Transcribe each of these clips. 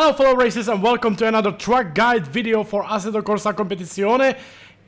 Hello fellow racers and welcome to another track guide video for Assetto Corsa Competizione.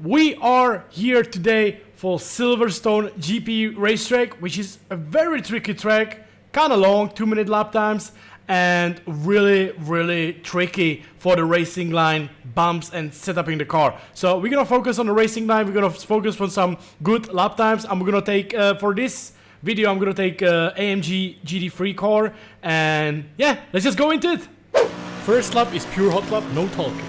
We are here today for Silverstone GP racetrack, which is a very tricky track, kinda long, 2-minute lap times, and really tricky for the racing line, bumps and setuping the car. So we're gonna focus on the racing line, we're gonna focus on some good lap times, and we're gonna take, for this video, I'm gonna take AMG GT3 car, and yeah, let's just go into it. First lap is pure hot lap, no talking.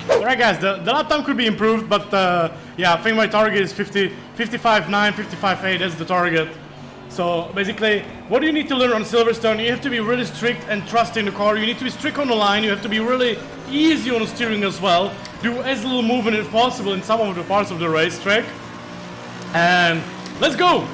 Alright guys, the lap time could be improved, but yeah, I think my target is 55.9, 55.8, that's the target. So basically, what do you need to learn on Silverstone? You have to be really strict and trust in the car, you need to be strict on the line, you have to be really easy on the steering as well, do as little movement as possible in some of the parts of the racetrack. And let's go!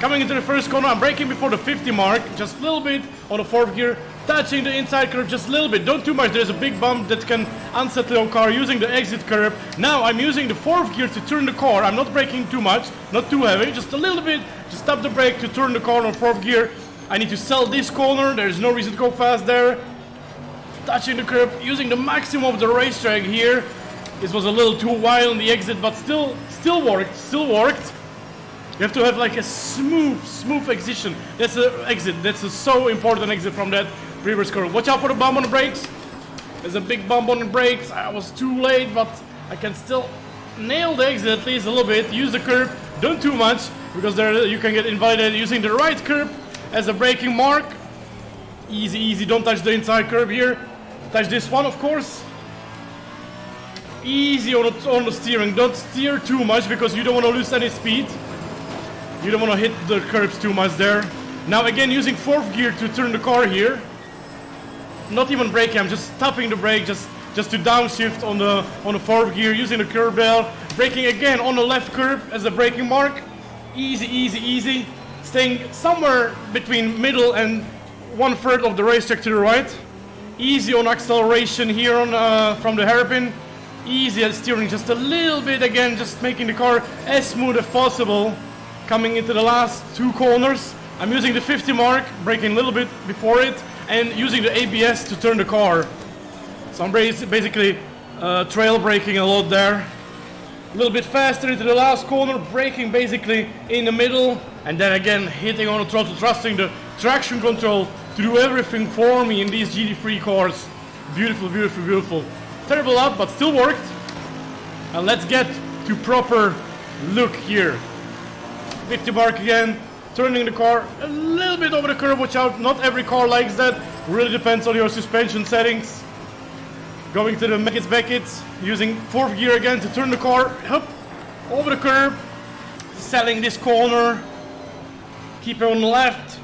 Coming into the first corner, I'm braking before the 50 mark, just a little bit on the fourth gear, touching the inside curve just a little bit, don't too much, there's a big bump that can unsettle your car using the exit curve. Now I'm using the fourth gear to turn the car, I'm not braking too much, not too heavy, just a little bit, just tap the brake to turn the car on fourth gear. I need to sell this corner, there's no reason to go fast there. Touching the curb, using the maximum of the racetrack here. This was a little too wide on the exit, but still worked. You have to have like a smooth exit. That's a so important exit from that previous curve. Watch out for the bump on the brakes. There's a big bump on the brakes. I was too late, but I can still nail the exit at least a little bit. Use the curb, don't too much, because there you can get invited using the right curb as a braking mark. Easy, don't touch the inside curb here. Touch this one, of course. Easy on the steering, don't steer too much because you don't want to lose any speed. You don't want to hit the curbs too much there. Now again, using fourth gear to turn the car here. Not even braking, I'm just tapping the brake just to downshift on the fourth gear, using the curb bell. Braking again on the left curb as a braking mark. Easy. Staying somewhere between middle and 1/3 of the racetrack to the right. Easy on acceleration here on from the hairpin. Easy at steering, just a little bit again, just making the car as smooth as possible. Coming into the last two corners, I'm using the 50 mark, braking a little bit before it, and using the ABS to turn the car. So I'm basically trail braking a lot there. A little bit faster into the last corner, braking basically in the middle, and then again hitting on the throttle, trusting the traction control to do everything for me in these GT3 cars. Beautiful. Terrible lap, but still worked. And let's get to proper look here. 50 mark again, turning the car a little bit over the curb, watch out, not every car likes that, really depends on your suspension settings. Going to the Beckett's, using 4th gear again to turn the car up over the curb, selling this corner, keep it on the left,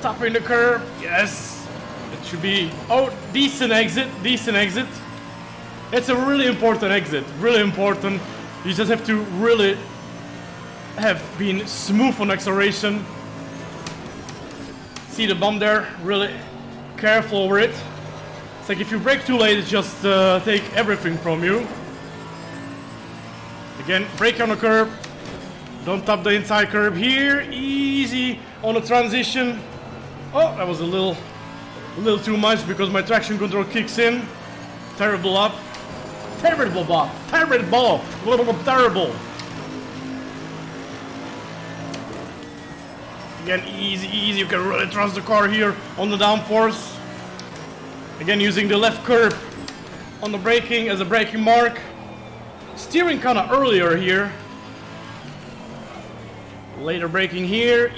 topping the curb, yes, it should be, oh, decent exit. It's a really important exit, really important. You just have to really have been smooth on acceleration. See the bump there, really careful over it. It's like if you brake too late, it just take everything from you. Again, brake on the curb. Don't tap the inside curb here. Easy on the transition. Oh, that was a little too much because my traction control kicks in. Terrible up. Terrible bop. Terrible. Again, easy. You can really trust the car here on the downforce. Again, using the left curb on the braking as a braking mark. Steering kind of earlier here. Later braking here.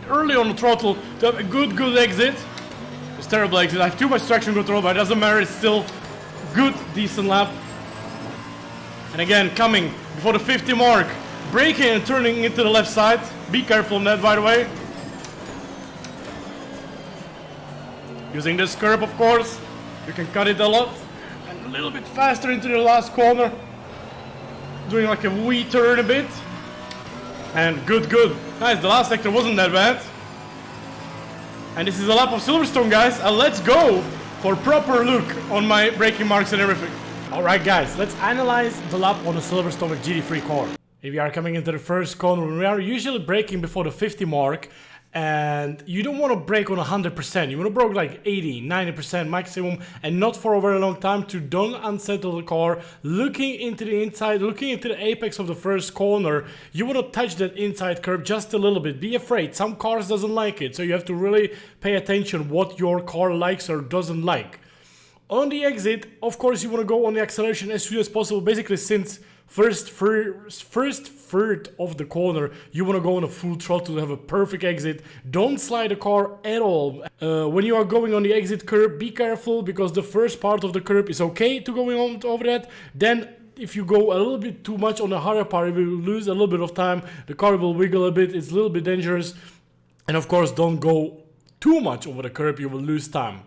Early on the throttle to have a good exit. It's terrible exit. I have too much traction control, but it doesn't matter. It's still good, decent lap. And again, coming before the 50 mark. Braking and turning into the left side. Be careful on that, by the way. Using this curb, of course, you can cut it a lot. And a little bit faster into the last corner. Doing like a wee turn a bit. And good. Nice, the last sector wasn't that bad. And this is a lap of Silverstone, guys. And let's go for a proper look on my braking marks and everything. Alright guys, let's analyze the lap on the Silverstone with GT3 core. If we are coming into the first corner, we are usually braking before the 50 mark. And you don't want to brake on 100%, you want to brake like 80, 90% maximum, and not for a very long time to don't unsettle the car. Looking into the inside, looking into the apex of the first corner, you want to touch that inside curb just a little bit. Be afraid, some cars doesn't like it, so you have to really pay attention what your car likes or doesn't like. On the exit, of course, you want to go on the acceleration as soon as possible, basically since first third of the corner, you want to go on a full throttle to have a perfect exit. Don't slide the car at all. When you are going on the exit curb, be careful because the first part of the curb is okay to going on over that. Then if you go a little bit too much on the higher part, you will lose a little bit of time. The car will wiggle a bit. It's a little bit dangerous. And of course, don't go too much over the curb. You will lose time.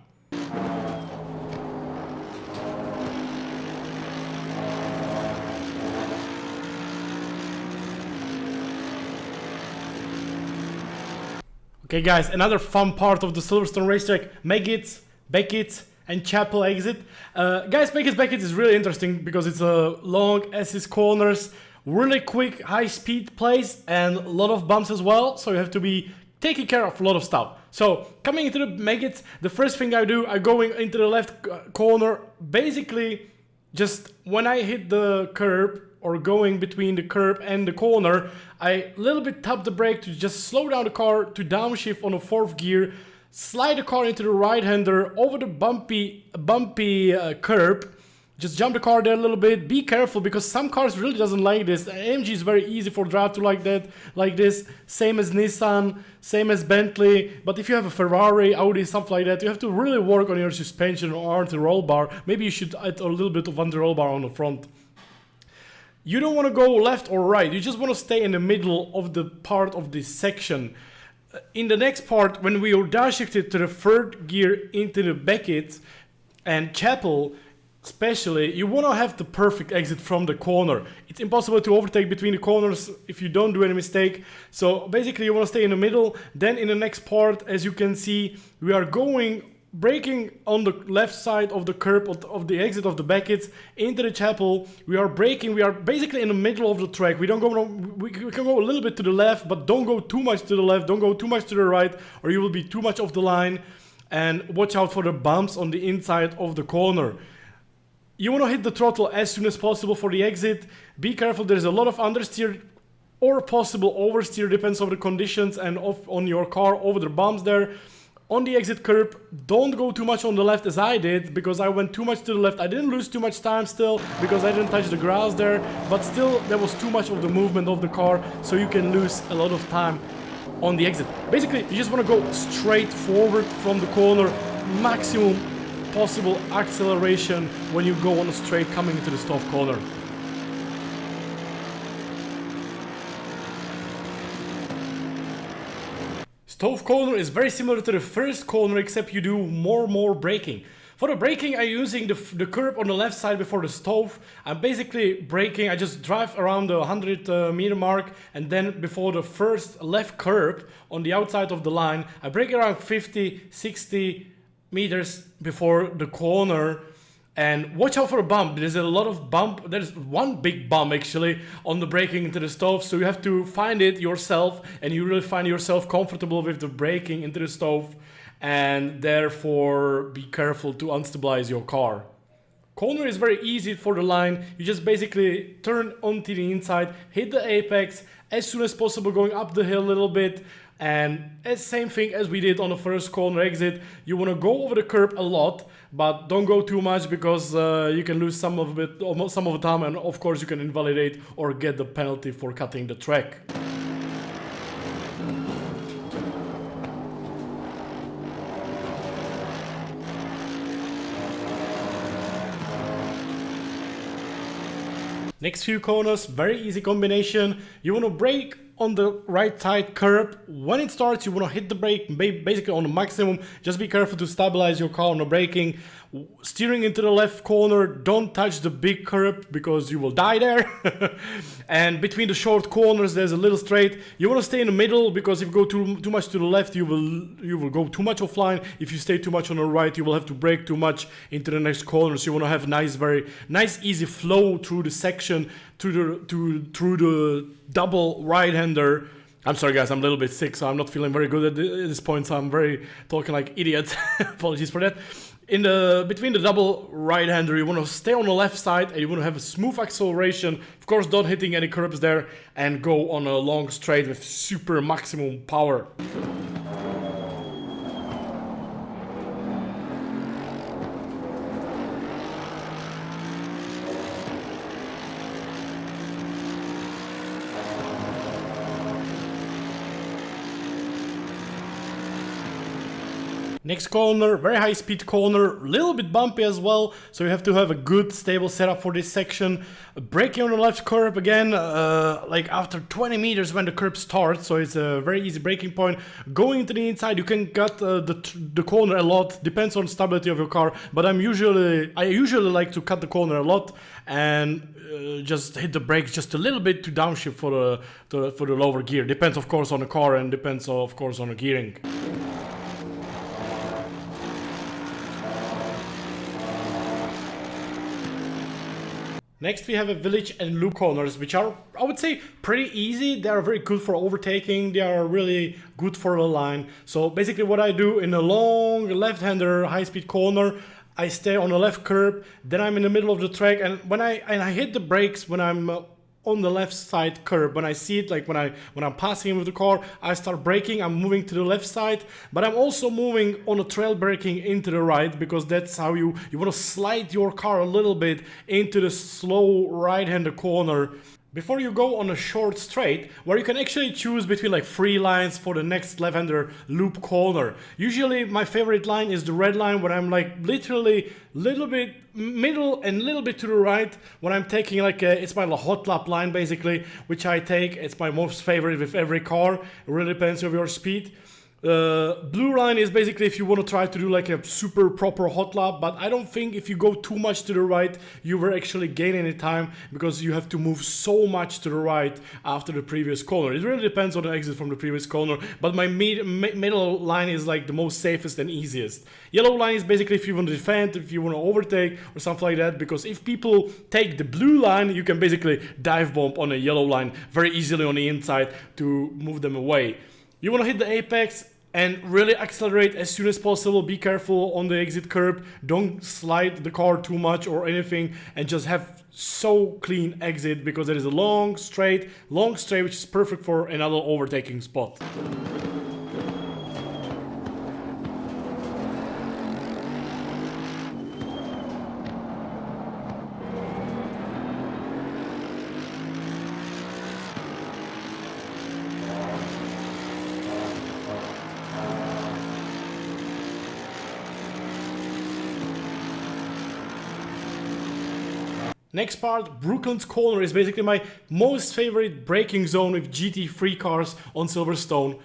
Okay guys, another fun part of the Silverstone racetrack, Beckett's and Chapel exit. Guys, Beckett's is really interesting because it's a long assist corners, really quick, high speed place and a lot of bumps as well, so you have to be taking care of a lot of stuff. So, coming into the Beckett's, the first thing I do, I'm going into the left corner, basically just when I hit the curb, or going between the curb and the corner, I little bit tap the brake to just slow down the car to downshift on a 4th gear, slide the car into the right-hander over the bumpy curb, just jump the car there a little bit. Be careful because some cars really doesn't like this. AMG is very easy for drive to like this, same as Nissan, same as Bentley. But if you have a Ferrari, Audi, stuff like that, you have to really work on your suspension or anti-roll bar. Maybe you should add a little bit of anti-roll bar on the front. You don't want to go left or right, you just want to stay in the middle of the part of this section. In the next part, when we are downshifted to the 3rd gear into the Beckett and Chapel, especially, you want to have the perfect exit from the corner. It's impossible to overtake between the corners if you don't do any mistake. So basically you want to stay in the middle. Then in the next part, as you can see, we are braking on the left side of the curb of the exit of the Beckett into the Chapel. We are braking, we are basically in the middle of the track. We can go a little bit to the left, but don't go too much to the left, don't go too much to the right, or you will be too much off the line. And watch out for the bumps on the inside of the corner. You want to hit the throttle as soon as possible for the exit. Be careful, there's a lot of understeer or possible oversteer, depends on the conditions and on your car over the bumps there. On the exit curb, don't go too much on the left as I did, because I went too much to the left. I didn't lose too much time still, because I didn't touch the grass there, but still there was too much of the movement of the car, so you can lose a lot of time on the exit. Basically, you just want to go straight forward from the corner, maximum possible acceleration when you go on a straight coming into the stove corner. Stove corner is very similar to the first corner, except you do more braking. For the braking, I'm using the curb on the left side before the stove. I'm basically braking, I just drive around the 100 meter mark, and then before the first left curb on the outside of the line, I brake around 50, 60 meters before the corner. And watch out for a bump. There's a lot of bump. There's one big bump actually on the braking into the stove, so you have to find it yourself, and you really find yourself comfortable with the braking into the stove, and therefore be careful to unstabilize your car. Corner is very easy for the line. You just basically turn onto the inside, hit the apex as soon as possible, going up the hill a little bit. And it's same thing as we did on the first corner exit. You want to go over the curb a lot, but don't go too much, because you can lose some of it, almost some of the time, and of course you can invalidate or get the penalty for cutting the track. Next few corners, very easy combination. You want to brake on the right side curb. When it starts, you want to hit the brake basically on the maximum. Just be careful to stabilize your car on the braking. Steering into the left corner, don't touch the big curb because you will die there. And between the short corners, there's a little straight. You want to stay in the middle, because if you go too much to the left, you will go too much offline. If you stay too much on the right, you will have to brake too much into the next corner. So you want to have nice, very nice, easy flow through the section, through the double right-hander. I'm sorry guys, I'm a little bit sick, so I'm not feeling very good at this point, so I'm very talking like idiot. Apologies for that. Between the double right-hander, you want to stay on the left side, and you want to have a smooth acceleration. Of course, not hitting any curbs there, and go on a long straight with super maximum power. Next corner, very high speed corner, a little bit bumpy as well, so you have to have a good stable setup for this section. Braking on the left curb again, like after 20 meters when the curb starts, so it's a very easy braking point. Going to the inside, you can cut the corner a lot, depends on stability of your car, but I usually like to cut the corner a lot and just hit the brakes just a little bit to downshift for the lower gear. Depends of course on the car, and depends of course on the gearing. Next we have a village and loop corners, which are, I would say, pretty easy. They are very good for overtaking. They are really good for the line. So basically what I do in a long left-hander high-speed corner, I stay on the left curb, then I'm in the middle of the track, and when I hit the brakes when I'm on the left side curb. When I see it, like when I'm passing with the car, I start braking, I'm moving to the left side, but I'm also moving on a trail braking into the right, because that's how you want to slide your car a little bit into the slow right-hander corner before you go on a short straight, where you can actually choose between like 3 lines for the next left-hander loop corner. Usually my favorite line is the red line, where I'm like literally little bit middle and little bit to the right, when I'm taking like it's my hot lap line basically, which I take. It's my most favorite with every car. It really depends on your speed. Blue line is basically if you want to try to do like a super proper hot lap, but I don't think if you go too much to the right you will actually gain any time, because you have to move so much to the right after the previous corner. It really depends on the exit from the previous corner, but my middle line is like the most safest and easiest. Yellow line is basically if you want to defend, if you want to overtake or something like that, because if people take the blue line, you can basically dive bomb on a yellow line very easily on the inside to move them away. You want to hit the apex and really accelerate as soon as possible. Be careful on the exit curb. Don't slide the car too much or anything, and just have so clean exit, because there is a long straight which is perfect for another overtaking spot. Next part, Brooklyn's Corner is basically my most favorite braking zone with GT3 cars on Silverstone.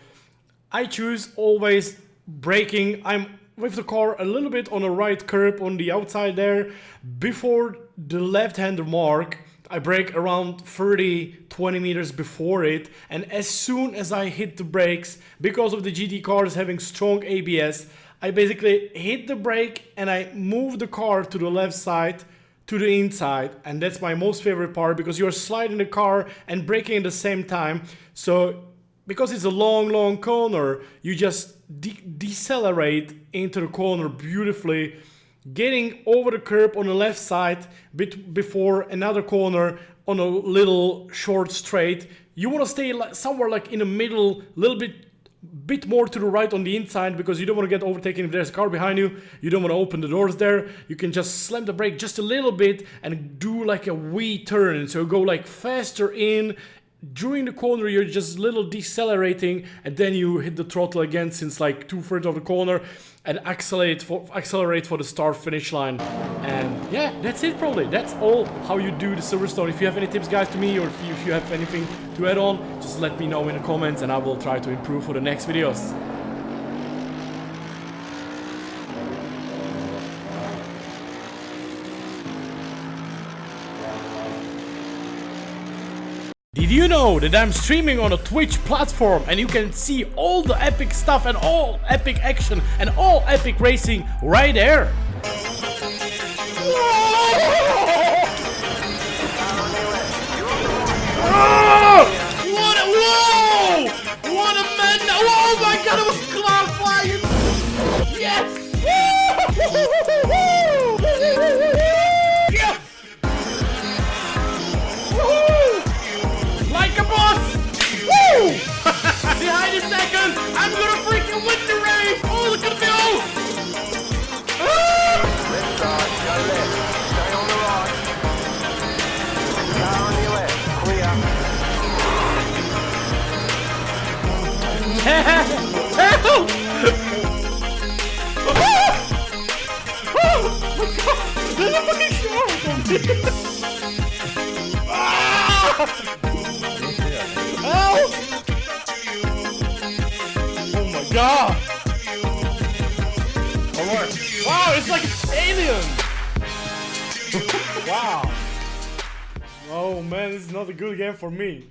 I choose always braking. I'm with the car a little bit on the right curb on the outside there. Before the left-hander mark, I brake around 30-20 meters before it. And as soon as I hit the brakes, because of the GT cars having strong ABS, I basically hit the brake and I move the car to the left side, to the inside. And that's my most favorite part, because you're sliding the car and braking at the same time. So because it's a long corner, you just decelerate into the corner beautifully, getting over the curb on the left side before another corner on a little short straight. You want to stay somewhere like in the middle, little bit more to the right on the inside, because you don't want to get overtaken if there's a car behind you. You don't want to open the doors there. You can just slam the brake just a little bit and do like a wee turn. So go like faster in. During the corner, you're just little decelerating, and then you hit the throttle again since like 2/3 of the corner and accelerate for the start finish line. And yeah, that's it probably. That's all how you do the Silverstone. If you have any tips, guys, to me, or if you have anything to add on, just let me know in the comments and I will try to improve for the next videos. Did you know that I'm streaming on a Twitch platform and you can see all the epic stuff and all epic action and all epic racing right there? Whoa! What a man! Oh my god, it was cloud flying! Yes! Yes! Like a boss! Woo! Behind a second, I'm gonna freaking win the race! Oh, look at me! Left side, go left. Stay on the right. Car on your left. Clear. Help! Oh my god! There's a fucking shark on me! Help! Oh my god! Wow, it's like an alien! Wow! Oh man, this is not a good game for me.